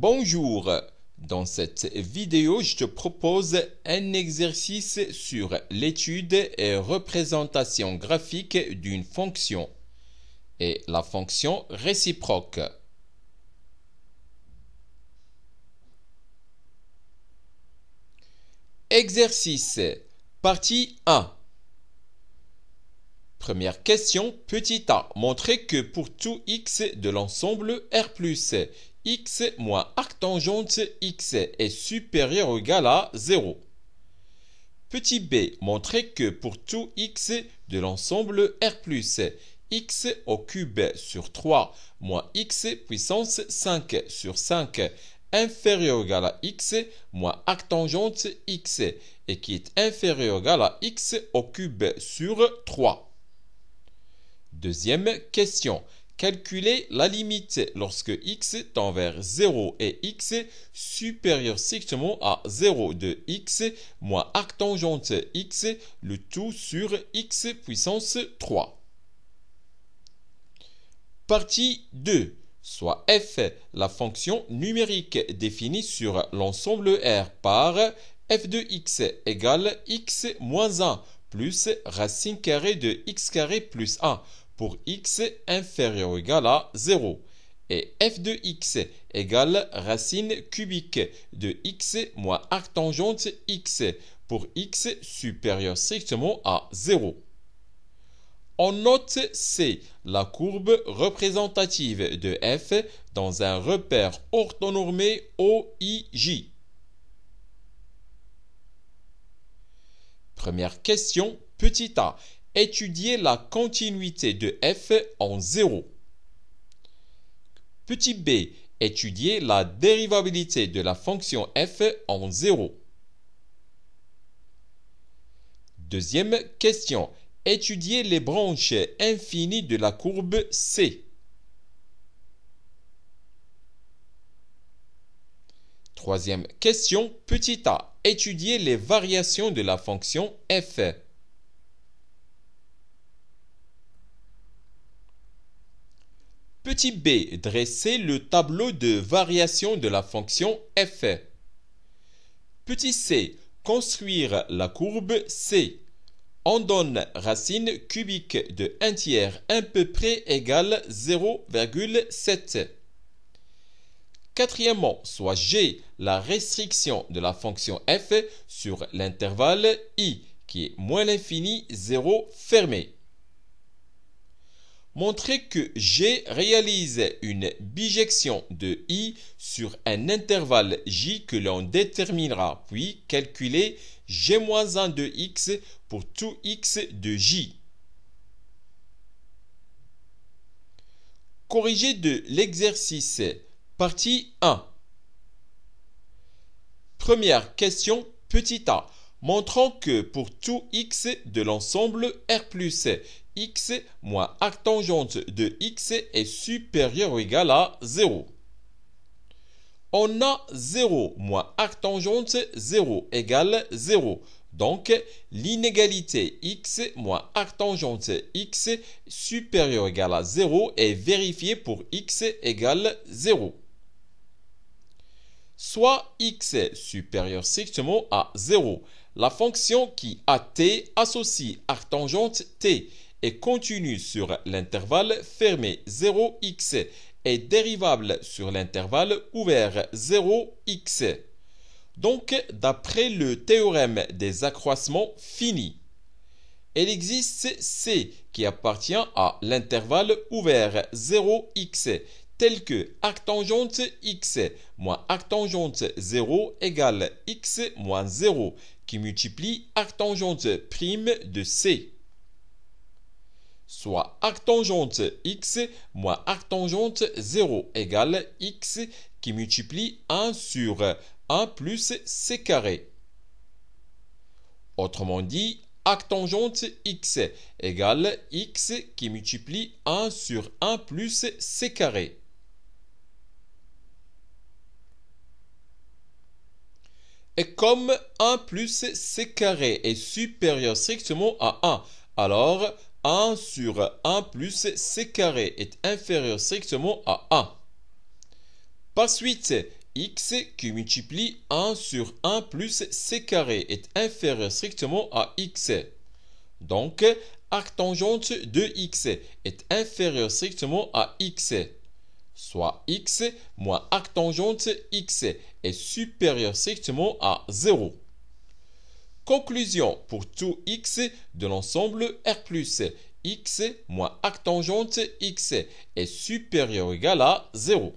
Bonjour, dans cette vidéo, je te propose un exercice sur l'étude et représentation graphique d'une fonction et la fonction réciproque. Exercice, partie 1. Première question, petit a. Montrer que pour tout x de l'ensemble R+, x moins arctangente x est supérieur ou égal à 0. Petit b, montrer que pour tout x de l'ensemble R+, x au cube sur 3 moins x puissance 5 sur 5 inférieur ou égal à x moins arctangente x et qui est inférieur ou égal à x au cube sur 3. Deuxième question. Calculer la limite lorsque x tend vers 0 et x supérieur strictement à 0 de x moins arctangente x, le tout sur x puissance 3. Partie 2. Soit f, la fonction numérique définie sur l'ensemble R par f de x égale x moins 1 plus racine carrée de x carré plus 1 pour x inférieur ou égal à 0 et f de x égale racine cubique de x moins arctangente x pour x supérieur strictement à 0. On note C, la courbe représentative de f dans un repère orthonormé OIJ. Première question, petit a. Étudier la continuité de f en 0. Petit b. Étudier la dérivabilité de la fonction f en 0. Deuxième question. Étudier les branches infinies de la courbe C. Troisième question, petit a. Étudier les variations de la fonction f. Petit b. Dresser le tableau de variation de la fonction f. Petit c. Construire la courbe C. On donne racine cubique de 1 tiers à peu près égale 0,7. Quatrièmement, soit G, la restriction de la fonction f sur l'intervalle I, qui est moins l'infini, 0 fermé. Montrer que G réalise une bijection de I sur un intervalle J que l'on déterminera, puis calculer G-1 de X pour tout X de J. Corriger de l'exercice. Partie 1. Première question, petit a. Montrant que pour tout x de l'ensemble R+, x moins arctangente de x est supérieur ou égal à 0. On a 0 moins arctangente 0 égale 0. Donc, l'inégalité x moins arctangente x supérieur ou égal à 0 est vérifiée pour x égale 0. Soit x supérieur strictement à 0. La fonction qui a t associe arctangente t et continue sur l'intervalle fermé 0x est dérivable sur l'intervalle ouvert 0x. Donc, d'après le théorème des accroissements finis, il existe C qui appartient à l'intervalle ouvert 0x tel que arctangente x moins arctangente 0 égale x moins 0 qui multiplie arctangente prime de C. Soit arctangente x moins arctangente 0 égale x qui multiplie 1 sur 1 plus c carré. Autrement dit, arctangente x égale x qui multiplie 1 sur 1 plus c carré. Et comme 1 plus c carré est supérieur strictement à 1, alors 1 sur 1 plus c carré est inférieur strictement à 1. Par suite, x qui multiplie 1 sur 1 plus c carré est inférieur strictement à x. Donc, arctangente de x est inférieur strictement à x, soit x moins arctangente x est supérieur strictement à 0. Conclusion pour tout x de l'ensemble R plus x moins arctangente x est supérieur ou égal à 0.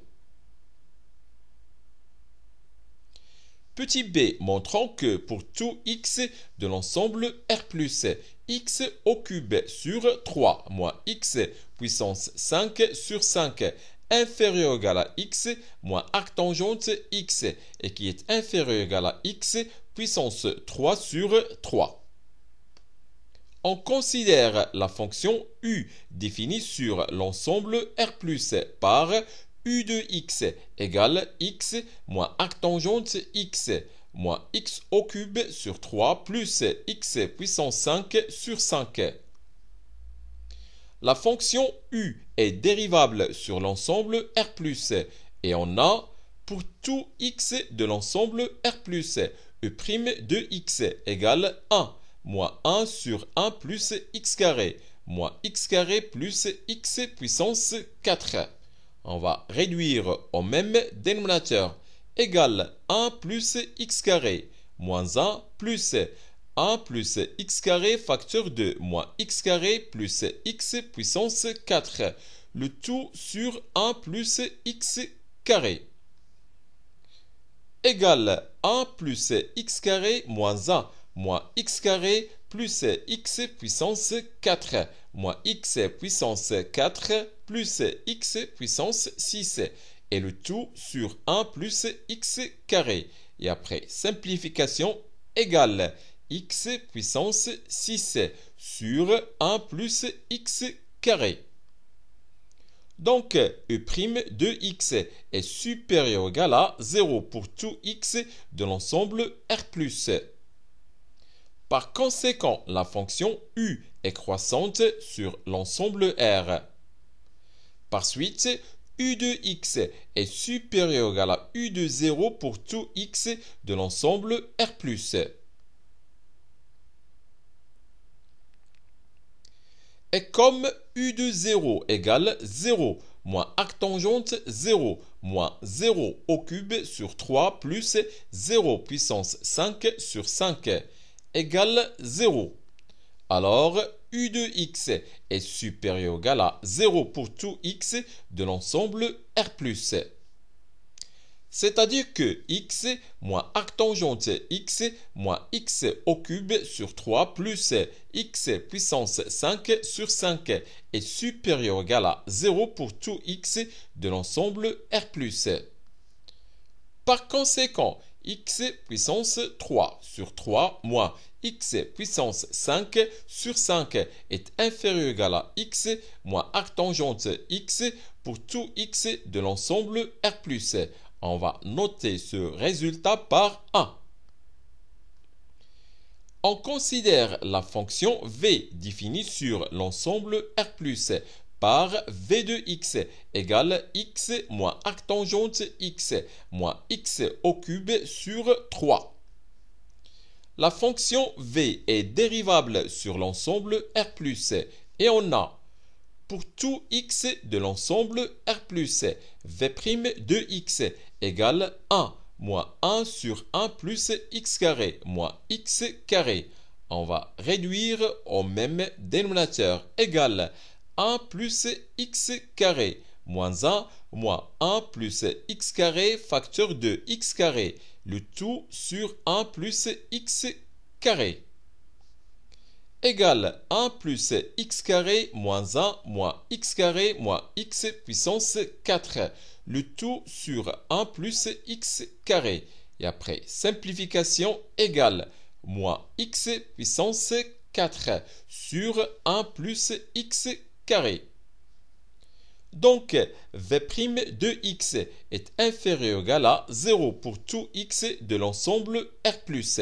Petit b montrant que pour tout x de l'ensemble R plus x au cube sur 3 moins x puissance 5 sur 5 inférieur ou égal à x moins arctangente x et qui est inférieur ou égal à x puissance 3 sur 3. On considère la fonction u définie sur l'ensemble R plus par u de x égale x moins arctangente x moins x au cube sur 3 plus x puissance 5 sur 5. La fonction u est dérivable sur l'ensemble R plus et on a pour tout x de l'ensemble R plus e' de x égale 1 moins 1 sur 1 plus x carré moins x carré plus x puissance 4. On va réduire au même dénominateur égale 1 plus x carré moins 1 plus 1 plus x carré facteur de moins x carré plus x puissance 4. Le tout sur 1 plus x carré égale 1 plus x carré moins 1 moins x carré plus x puissance 4 moins x puissance 4 plus x puissance 6 et le tout sur 1 plus x carré. Et après simplification égale x puissance 6 sur 1 plus x carré. Donc, e' de x est supérieur ou égal à 0 pour tout x de l'ensemble R plus. Par conséquent, la fonction u est croissante sur l'ensemble R. Par suite, u de x est supérieur ou égal à u de 0 pour tout x de l'ensemble R plus. Et comme u de 0 égale 0 moins arctangente 0 moins 0 au cube sur 3 plus 0 puissance 5 sur 5 égale 0. Alors, u de x est supérieur ou égal à 0 pour tout x de l'ensemble R plus. C'est-à-dire que x moins arctangente x moins x au cube sur 3 plus x puissance 5 sur 5 est supérieur ou égal à 0 pour tout x de l'ensemble R plus. Par conséquent, x puissance 3 sur 3 moins x puissance 5 sur 5 est inférieur ou égal à x moins arctangente x pour tout x de l'ensemble R plus. On va noter ce résultat par 1. On considère la fonction v définie sur l'ensemble R plus par v de x égale x moins arctangente x moins x au cube sur 3. La fonction v est dérivable sur l'ensemble R plus et on a pour tout x de l'ensemble R plus v' de x égale 1 moins 1 sur 1 plus x carré moins x carré. On va réduire au même dénominateur égale 1 plus x carré moins 1 moins 1 plus x carré facteur de x carré. Le tout sur 1 plus x carré égale 1 plus x carré moins 1 moins x carré moins x puissance 4. Le tout sur 1 plus x carré. Et après simplification égale moins x puissance 4 sur 1 plus x carré. Donc, v' de x est inférieur ou égal à 0 pour tout x de l'ensemble R plus.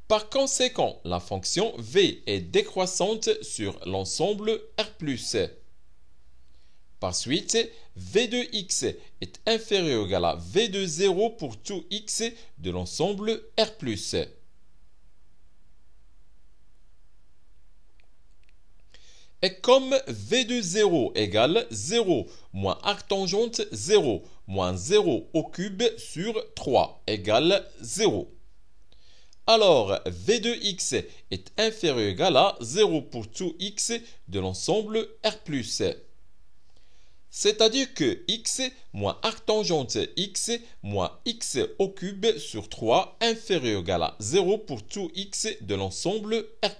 Par conséquent, la fonction v est décroissante sur l'ensemble R plus. Par suite, v de x est inférieur ou égal à v de 0 pour tout x de l'ensemble R+. Et comme v de 0 égale 0 moins arc tangente 0 moins 0 au cube sur 3 égale 0. Alors, v de x est inférieur ou égal à 0 pour tout x de l'ensemble R+. C'est-à-dire que x moins arc tangente x moins x au cube sur 3 inférieur ou égal à 0 pour tout x de l'ensemble R+.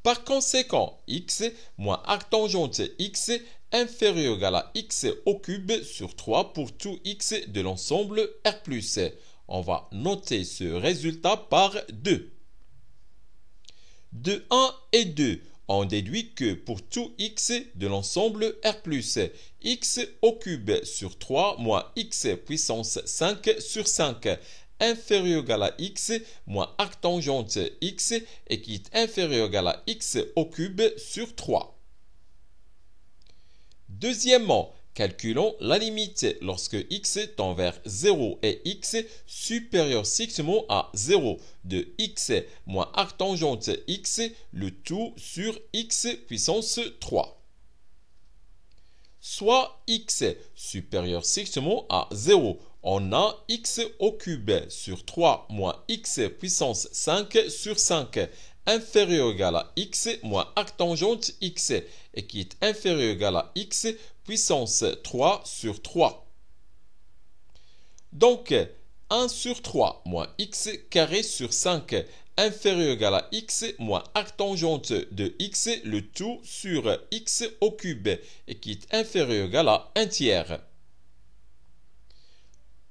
Par conséquent, x moins arc tangente x inférieur ou égal à x au cube sur 3 pour tout x de l'ensemble R+. On va noter ce résultat par 2. De 1 et 2, on déduit que pour tout x de l'ensemble R+, x au cube sur 3 moins x puissance 5 sur 5 inférieur ou égal à x moins arc tangente x et qui est inférieur ou égal à x au cube sur 3. Deuxièmement, calculons la limite lorsque x tend vers 0 et x supérieur strictement à 0 de x moins arc tangente x, le tout sur x puissance 3. Soit x supérieur strictement à 0, on a x au cube sur 3 moins x puissance 5 sur 5 inférieur ou égal à x moins arc tangente x et qui est inférieur ou égal à x puissance 3 sur 3. Donc, 1 sur 3 moins x carré sur 5 inférieur ou égal à x moins arc tangente de x, le tout sur x au cube et qui est inférieur ou égal à 1 tiers.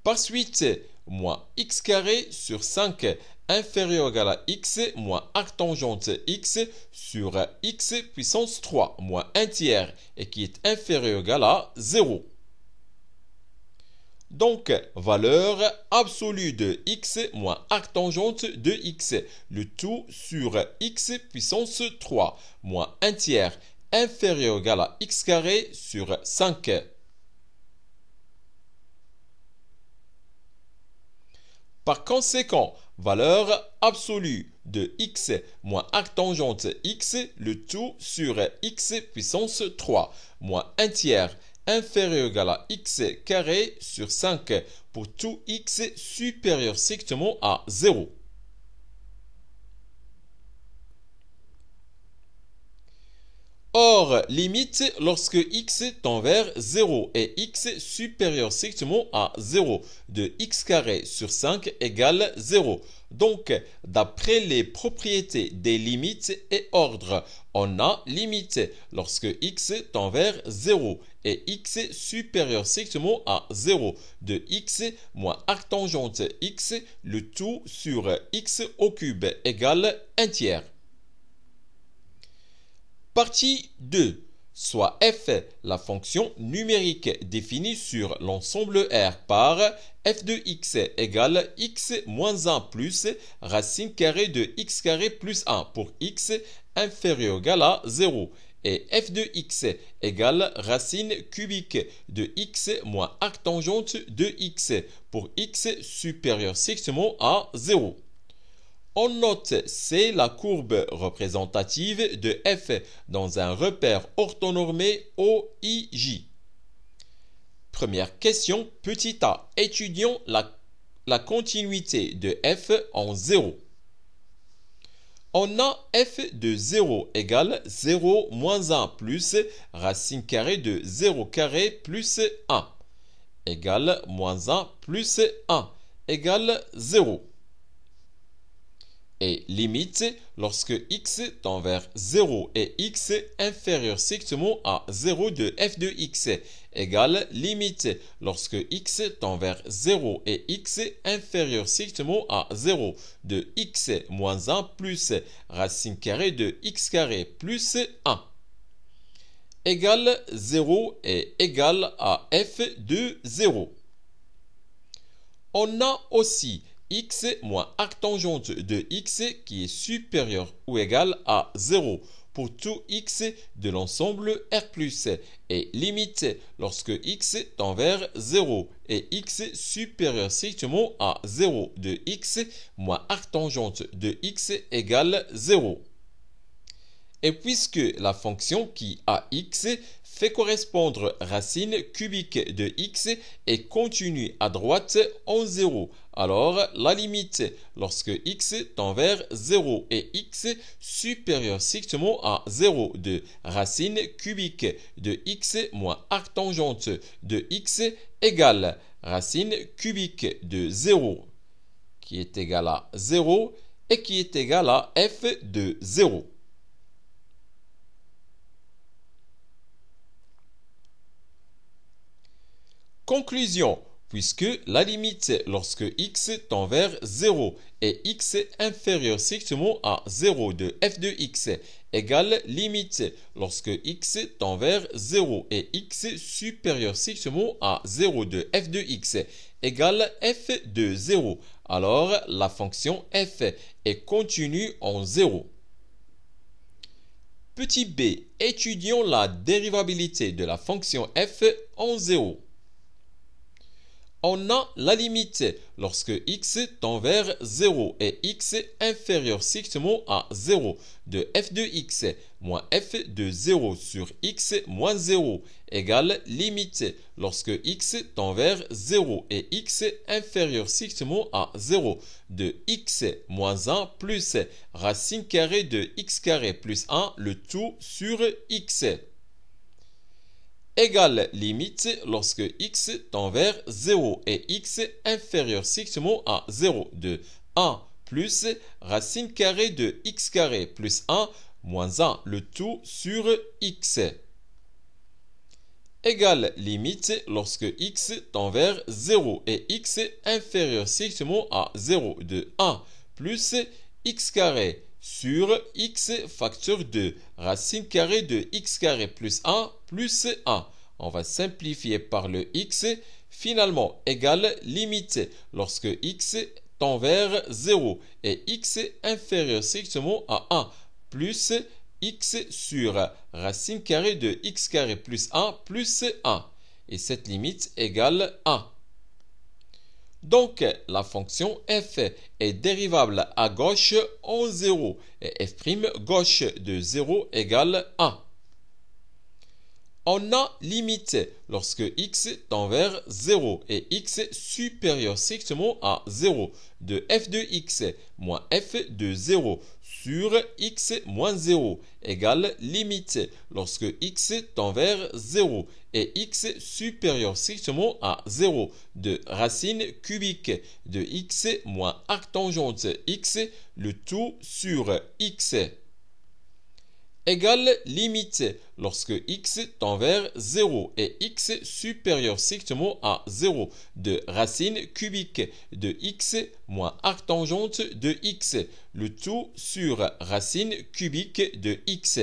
Par suite, moins x carré sur 5 inférieur ou égal à x moins arc tangente x sur x puissance 3 moins 1 tiers et qui est inférieur ou égal à 0. Donc, valeur absolue de x moins arc tangente de x, le tout sur x puissance 3 moins 1 tiers inférieur ou égal à x carré sur 5. Par conséquent, valeur absolue de x moins arc tangente x, le tout sur x puissance 3 moins 1 tiers inférieur ou égal à x carré sur 5 pour tout x supérieur strictement à 0. Or, limite lorsque x tend vers 0 et x supérieur strictement à 0 de x carré sur 5 égale 0. Donc, d'après les propriétés des limites et ordres, on a limite lorsque x tend vers 0 et x supérieur strictement à 0 de x moins arc tangente x, le tout sur x au cube égale 1 tiers. Partie 2. Soit f, la fonction numérique définie sur l'ensemble R par f de x égale x moins 1 plus racine carrée de x carré plus 1 pour x inférieur ou égal à 0 et f de x égale racine cubique de x moins arc tangente de x pour x supérieur strictement à 0. On note C la courbe représentative de f dans un repère orthonormé OIJ. Première question, petit a. Étudions la continuité de f en 0. On a f de 0 égale 0 moins 1 plus racine carrée de 0 carré plus 1 égale moins 1 plus 1 égale 0. Et limite lorsque x tend vers 0 et x inférieur strictement à 0 de f de x égale limite lorsque x tend vers 0 et x inférieur strictement à 0 de x moins 1 plus racine carrée de x carré plus 1 égale 0 et égale à f de 0. On a aussi x moins arc tangente de x qui est supérieur ou égal à 0 pour tout x de l'ensemble R plus et limite lorsque x tend vers 0 et x supérieur strictement à 0 de x moins arctangente de x égale 0. Et puisque la fonction qui a x fait correspondre racine cubique de x et continue à droite en 0, alors la limite lorsque x tend vers 0 et x supérieur strictement à 0 de racine cubique de x moins arctangente de x égale racine cubique de 0 qui est égal à 0 et qui est égal à f de 0. Conclusion, puisque la limite lorsque x tend vers 0 et x inférieur strictement à 0 de f de x égale limite lorsque x tend vers 0 et x supérieur strictement à 0 de f de x égale f de 0, alors la fonction f est continue en 0. Petit b, étudions la dérivabilité de la fonction f en 0. On a la limite lorsque x tend vers 0 et x inférieur strictement à 0 de f de x moins f de 0 sur x moins 0 égale limite lorsque x tend vers 0 et x inférieur strictement à 0 de x moins 1 plus racine carrée de x carré plus 1 le tout sur x égale limite lorsque x tend vers 0 et x inférieur strictement à 0 de 1 plus racine carrée de x carré plus 1 moins 1 le tout sur x égale limite lorsque x tend vers 0 et x inférieur strictement à 0 de 1 plus x carré sur x facteur de racine carrée de x carré plus 1 plus 1. On va simplifier par le x. Finalement, égale limite lorsque x tend vers 0 et x inférieur strictement à 1 plus x sur racine carrée de x carré plus 1 plus 1. Et cette limite égale 1. Donc, la fonction f est dérivable à gauche en 0 et f' gauche de 0 égale 1. On a limite lorsque x tend vers 0 et x supérieur strictement à 0 de f de x moins f de 0 sur x moins 0 égale limite lorsque x tend vers 0 et x supérieur strictement à 0 de racine cubique de x moins arctangente x le tout sur x égale limite lorsque x tend vers 0 et x supérieur strictement à 0 de racine cubique de x moins arctangente de x, le tout sur racine cubique de x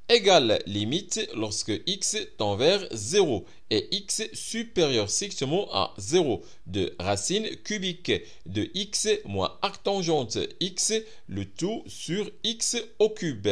égale limite lorsque x tend vers 0 et x supérieur strictement à 0 de racine cubique de x moins arctangente x, le tout sur x au cube.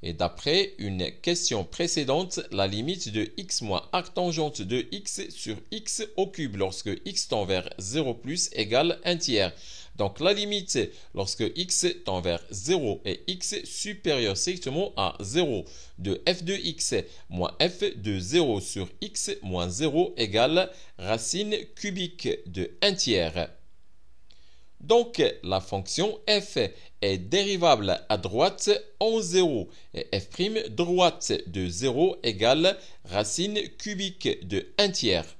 Et d'après une question précédente, la limite de x moins arctangente de x sur x au cube lorsque x tend vers 0 plus égale 1 tiers. Donc la limite lorsque x tend vers 0 et x supérieur strictement à 0 de f de x moins f de 0 sur x moins 0 égale racine cubique de 1 tiers. Donc la fonction f est dérivable à droite en 0 et f' droite de 0 égale racine cubique de 1 tiers.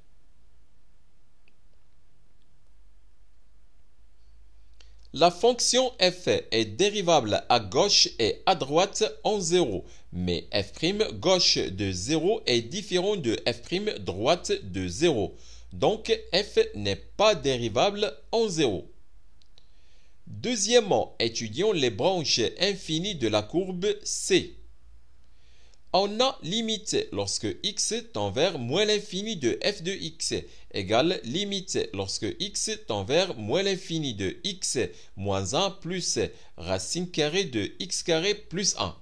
La fonction f est dérivable à gauche et à droite en 0, mais f' gauche de 0 est différent de f' droite de 0. Donc f n'est pas dérivable en 0. Deuxièmement, étudions les branches infinies de la courbe C. On a limite lorsque x tend vers moins l'infini de f de x égale limite lorsque x tend vers moins l'infini de x moins 1 plus racine carrée de x carré plus 1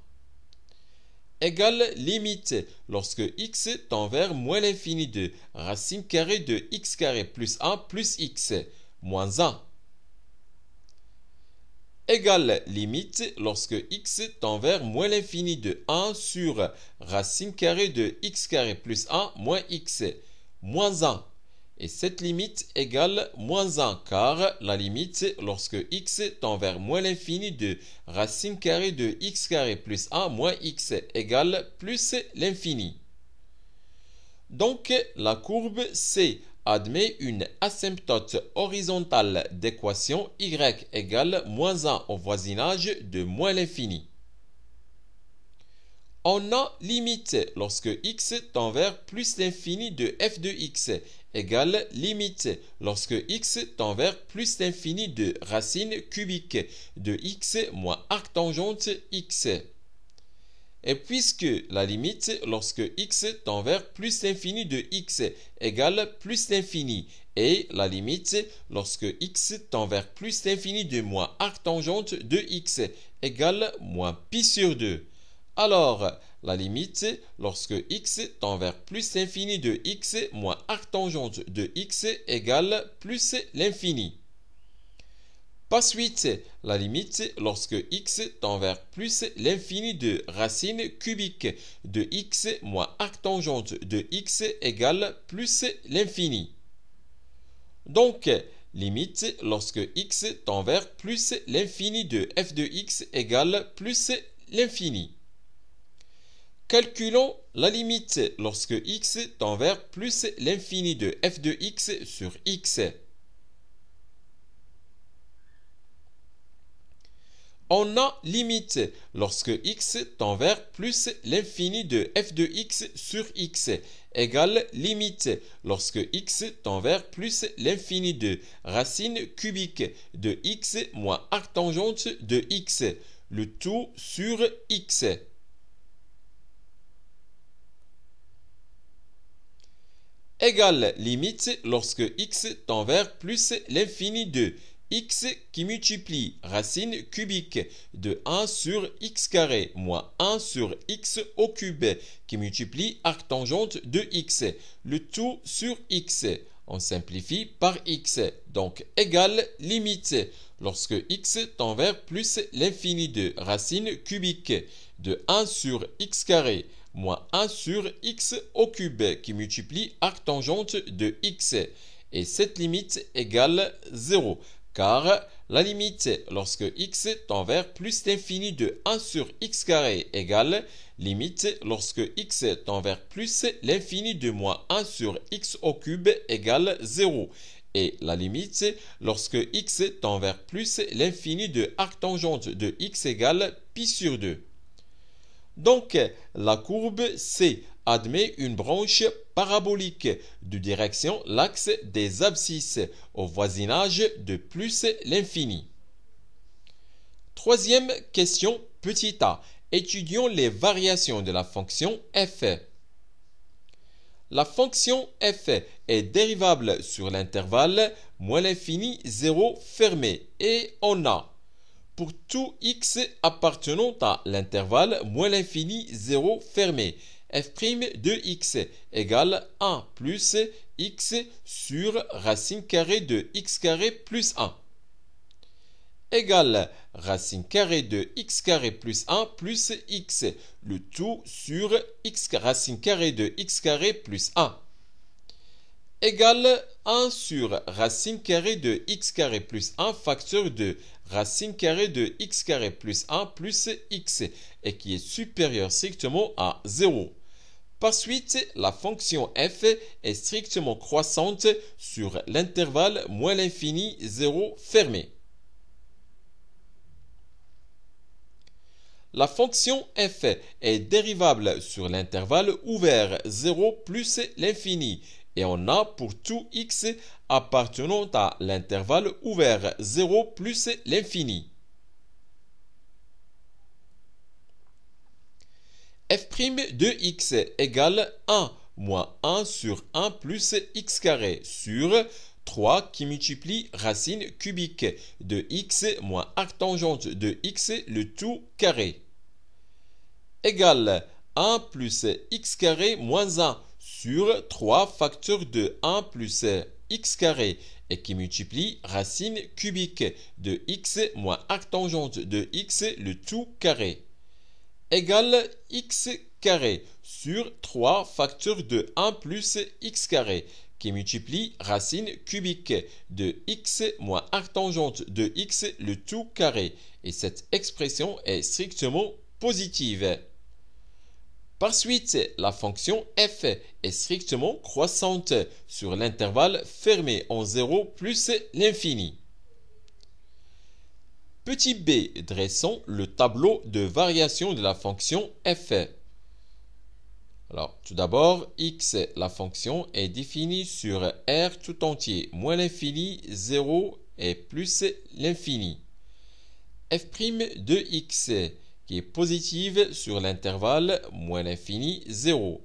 égale limite lorsque x tend vers moins l'infini de racine carrée de x carré plus 1 plus x moins 1 égale limite lorsque x tend vers moins l'infini de 1 sur racine carrée de x carré plus 1 moins x moins 1. Et cette limite égale moins 1 car la limite lorsque x tend vers moins l'infini de racine carrée de x carré plus 1 moins x égale plus l'infini. Donc la courbe C admet une asymptote horizontale d'équation y égale moins 1 au voisinage de moins l'infini. On a limite lorsque x tend vers plus l'infini de f de x égale limite lorsque x tend vers plus l'infini de racine cubique de x moins arctangente x. Et puisque la limite lorsque x tend vers plus l'infini de x égale plus l'infini et la limite lorsque x tend vers plus l'infini de moins arctangente de x égale moins pi sur 2. Alors, la limite lorsque x tend vers plus l'infini de x moins arctangente de x égale plus l'infini. Par suite, la limite lorsque x tend vers plus l'infini de racine cubique de x moins arctangente de x égale plus l'infini. Donc, limite lorsque x tend vers plus l'infini de f de x égale plus l'infini. Calculons la limite lorsque x tend vers plus l'infini de f de x sur x. On a limite lorsque x tend vers plus l'infini de f de x sur x égale limite lorsque x tend vers plus l'infini de racine cubique de x moins arctangente de x, le tout sur x. Égale limite lorsque x tend vers plus l'infini de x qui multiplie racine cubique de 1 sur x carré moins 1 sur x au cube qui multiplie arctangente de x, le tout sur x. On simplifie par x. Donc, égale limite lorsque x tend vers plus l'infini de racine cubique de 1 sur x carré moins 1 sur x au cube qui multiplie arctangente de x. Et cette limite égale 0. Car la limite lorsque x tend vers plus l'infini de 1 sur x carré égale limite lorsque x tend vers plus l'infini de moins 1 sur x au cube égale 0. Et la limite lorsque x tend vers plus l'infini de arctangente de x égale pi sur 2. Donc, la courbe C admet une branche parabolique de direction l'axe des abscisses au voisinage de plus l'infini. Troisième question, petit a. Étudions les variations de la fonction f. La fonction f est dérivable sur l'intervalle moins l'infini 0 fermé et on a pour tout x appartenant à l'intervalle moins l'infini 0 fermé, f' de x égale 1 plus x sur racine carrée de x carré plus 1 égale racine carrée de x carré plus 1 plus x, le tout sur x racine carrée de x carré plus 1 égale 1 sur racine carrée de x carré plus 1 facteur de racine carrée de x carré plus 1 plus x et qui est supérieur strictement à 0. Par suite, la fonction f est strictement croissante sur l'intervalle moins l'infini 0 fermé. La fonction f est dérivable sur l'intervalle ouvert 0 plus l'infini et on a pour tout x appartenant à l'intervalle ouvert 0 plus l'infini. f' de x égale 1 moins 1 sur 1 plus x carré sur 3 qui multiplie racine cubique de x moins arctangente de x le tout carré égale 1 plus x carré moins 1 sur 3 facteurs de 1 plus x carré et qui multiplie racine cubique de x moins arctangente de x le tout carré égale x carré sur 3 facteurs de 1 plus x carré qui multiplie racine cubique de x moins arctangente de x le tout carré. Et cette expression est strictement positive. Par suite, la fonction f est strictement croissante sur l'intervalle fermé en 0 plus l'infini. Petit b, dressons le tableau de variation de la fonction f. Alors, tout d'abord, x, la fonction, est définie sur R tout entier, moins l'infini, 0 et plus l'infini. F' de x, qui est positive sur l'intervalle moins l'infini, 0.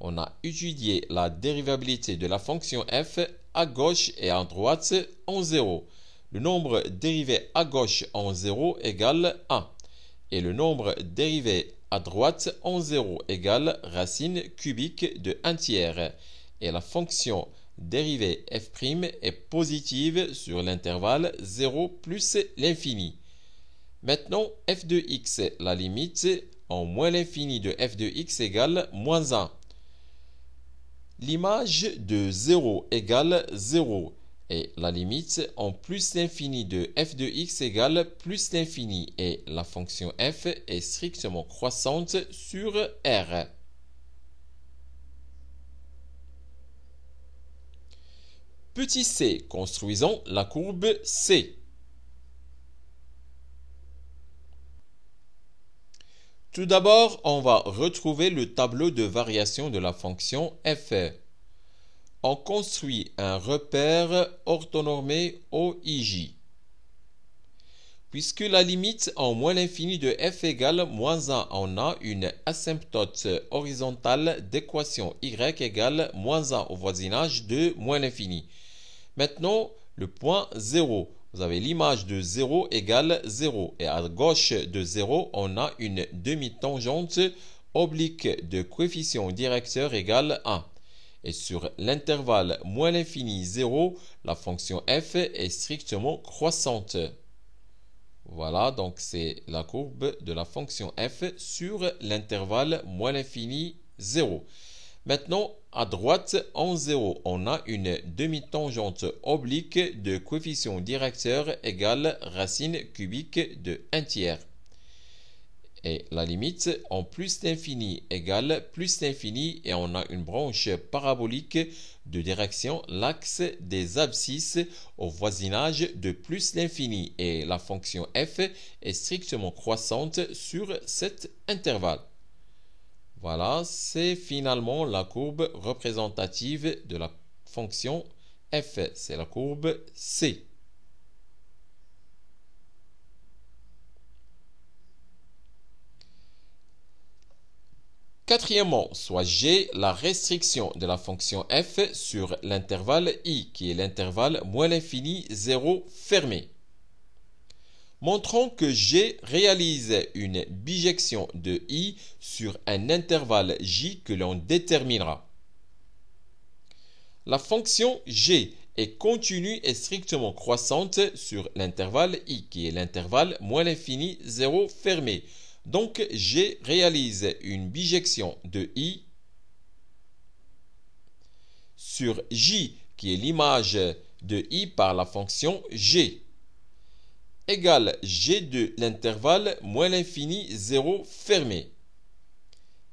On a étudié la dérivabilité de la fonction f à gauche et à droite en 0. Le nombre dérivé à gauche en 0 égale 1. Et le nombre dérivé à droite en 0 égale racine cubique de 1 tiers. Et la fonction dérivée f' est positive sur l'intervalle 0 plus l'infini. Maintenant, f de x, la limite en moins l'infini de f de x égale moins 1. L'image de 0 égale 0. Et la limite en plus l'infini de f de x égale plus l'infini. Et la fonction f est strictement croissante sur R. Petit c, construisons la courbe C. Tout d'abord, on va retrouver le tableau de variation de la fonction f. On construit un repère orthonormé OIJ. Puisque la limite en moins l'infini de f égale moins 1, on a une asymptote horizontale d'équation y égale moins 1 au voisinage de moins l'infini. Maintenant, le point 0. Vous avez l'image de 0 égale 0. Et à gauche de 0, on a une demi-tangente oblique de coefficient directeur égale 1. Et sur l'intervalle moins l'infini 0, la fonction f est strictement croissante. Voilà, donc c'est la courbe de la fonction f sur l'intervalle moins l'infini 0. Maintenant, à droite, en 0, on a une demi-tangente oblique de coefficient directeur égale racine cubique de 1 tiers. Et la limite en plus l'infini égale plus l'infini et on a une branche parabolique de direction l'axe des abscisses au voisinage de plus l'infini. Et la fonction f est strictement croissante sur cet intervalle. Voilà, c'est finalement la courbe représentative de la fonction f. C'est la courbe C. Quatrièmement, soit G la restriction de la fonction f sur l'intervalle I, qui est l'intervalle moins l'infini 0 fermé. Montrons que G réalise une bijection de I sur un intervalle J que l'on déterminera. La fonction G est continue et strictement croissante sur l'intervalle I, qui est l'intervalle moins l'infini 0 fermé. Donc, G réalise une bijection de I sur J, qui est l'image de I par la fonction G, égale G de l'intervalle moins l'infini 0 fermé,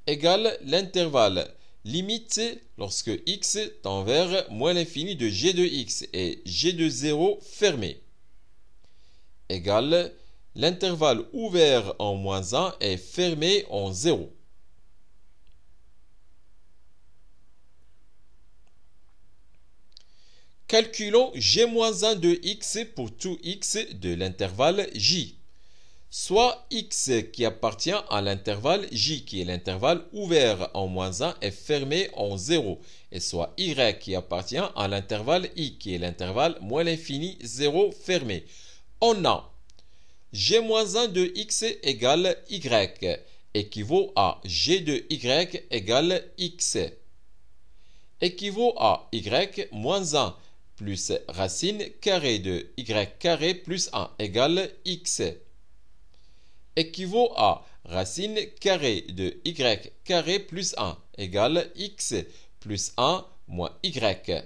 égale l'intervalle limite lorsque x tend vers moins l'infini de G de x et G de 0 fermé, égale l'intervalle ouvert en moins 1 est fermé en 0. Calculons g-1 de x pour tout x de l'intervalle j. soit x qui appartient à l'intervalle j qui est l'intervalle ouvert en -1 et fermé en 0, et soit y qui appartient à l'intervalle i qui est l'intervalle moins l'infini 0 fermé. On a g-1 de x égale y équivaut à g de y égale x équivaut à y moins 1 plus racine carrée de y carré plus 1 égale x équivaut à racine carrée de y carré plus 1 égale x plus 1 moins y.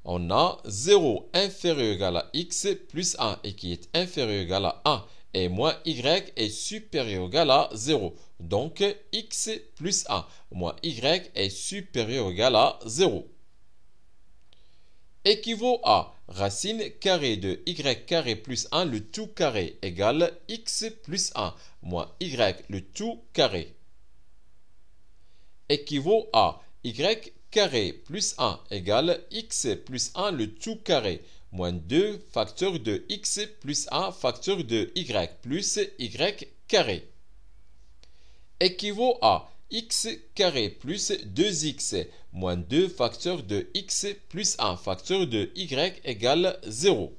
On a 0 inférieur ou égal à x plus 1 et qui est inférieur ou égal à 1 et moins y est supérieur ou égal à 0. Donc x plus 1 moins y est supérieur ou égal à 0. Équivaut à racine carrée de y carré plus 1 le tout carré égale x plus 1 moins y le tout carré. Équivaut à y carré plus 1 égale x plus 1 le tout carré moins 2 facteur de x plus 1 facteur de y plus y carré. Équivaut à x carré plus 2x moins 2 facteur de x plus 1 facteur de y égale 0.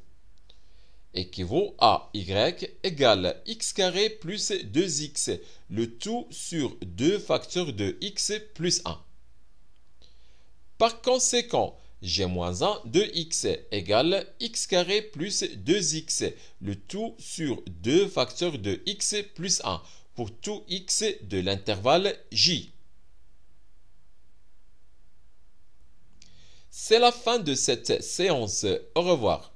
Équivaut à y égale x carré plus 2x, le tout sur 2 facteurs de x plus 1. Par conséquent, g-1 de x égale x carré plus 2x, le tout sur 2 facteurs de x plus 1 pour tout x de l'intervalle j. C'est la fin de cette séance. Au revoir.